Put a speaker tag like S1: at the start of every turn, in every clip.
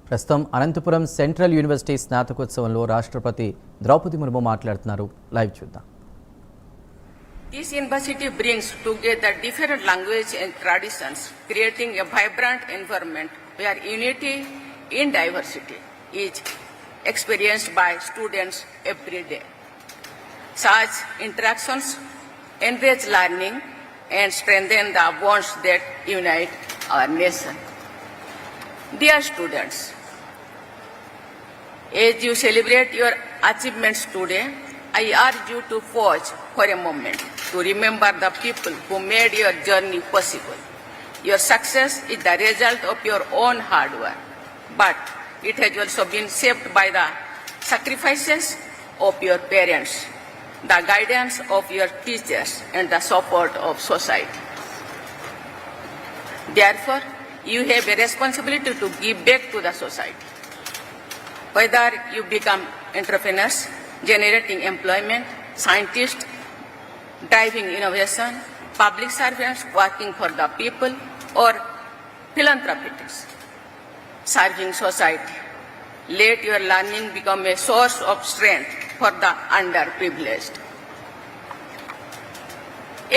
S1: ప్రస్తుతం Anantapuram central university స్నాతకోత్సవంలో రాష్ట్రపతి ద్రౌపది ముర్ము మాట్లాడుతున్నారు. లైవ్ చూద్దాం.
S2: This university brings together different languages and traditions, creating a vibrant environment where unity in diversity is experienced by students every day. Such interactions enrich learning and strengthen the bonds that unite our nation. Dear students, as you celebrate your achievements today, I urge you to pause for a moment to remember the people who made your journey possible. Your success is the result of your own hard work, but it has also been shaped by the sacrifices of your parents, the guidance of your teachers, and the support of society. Therefore, you have a responsibility to give back to the society. Whether you become entrepreneurs, generating employment, scientists, driving innovation, public servants working for the people, or philanthropists serving society, let your learning become a source of strength for the underprivileged.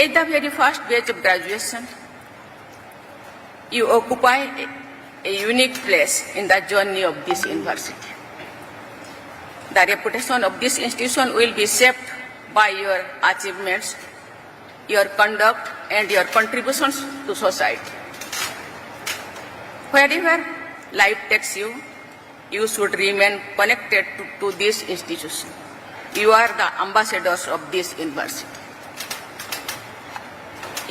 S2: At the very first batch of graduation, you occupy a unique place in the journey of this university. The reputation of this institution will be shaped by your achievements, your conduct, and your contributions to society. Wherever life takes you, you should remain connected to this institution. You are the ambassadors of this university.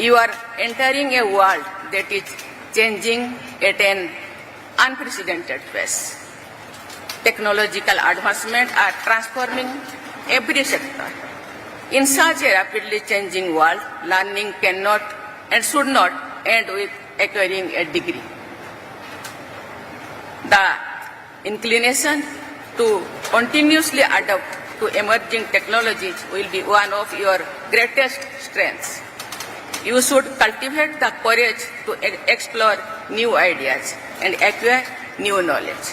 S2: You are entering a world that is changing at an unprecedented pace. Technological advancements are transforming every sector. In such a rapidly changing world, learning cannot and should not end with acquiring a degree. The inclination to continuously adapt to emerging technologies will be one of your greatest strengths. You should cultivate the courage to explore new ideas and acquire new knowledge.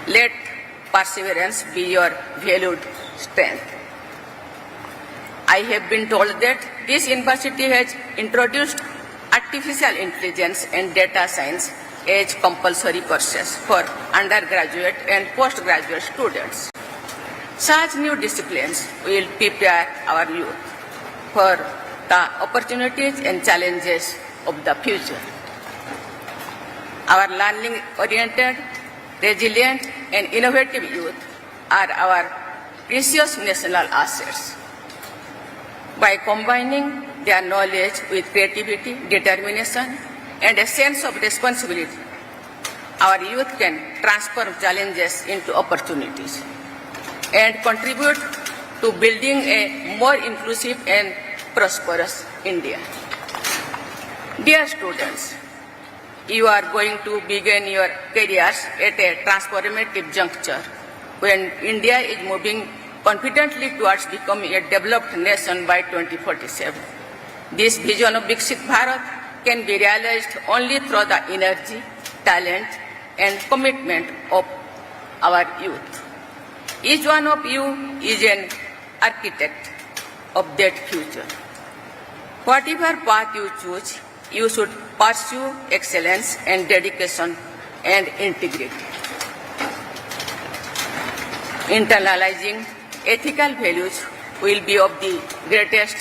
S2: Let perseverance be your valued strength. I have been told that this university has introduced artificial intelligence and data science as compulsory courses for undergraduate and postgraduate students. Such new disciplines will prepare our youth for the opportunities and challenges of the future. Our learning-oriented, resilient, and innovative youth are our precious national assets. By combining their knowledge with creativity, determination, and a sense of responsibility, our youth can transform challenges into opportunities and contribute to building a more inclusive and prosperous India. Dear students, you are going to begin your careers at a transformative juncture when India is moving confidently towards becoming a developed nation by 2047. This vision of Viksit Bharat can be realized only through the energy, talent, and commitment of our youth. Each one of you is an architect of that future. Whatever path you choose, you should pursue excellence and dedication and integrity. Internalizing ethical values will be of the greatest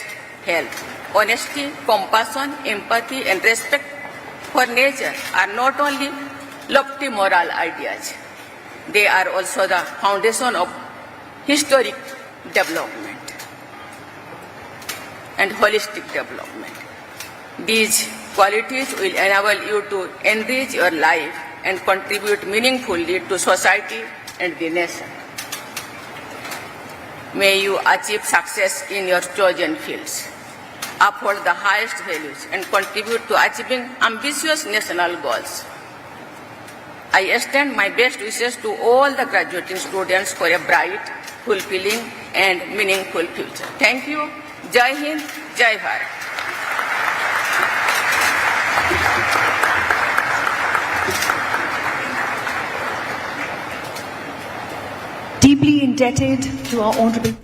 S2: help. Honesty, compassion, empathy, and respect for nature are not only lofty moral ideas, they are also the foundation of historic development and holistic development. These qualities will enable you to enrich your life and contribute meaningfully to society and the nation. May you achieve success in your chosen fields, uphold the highest values, and contribute to achieving ambitious national goals. I extend my best wishes to all the graduating students for a bright, fulfilling, and meaningful future. Thank you. Jai Hind, Jai Bharat.
S3: deeply indebted to our Honourable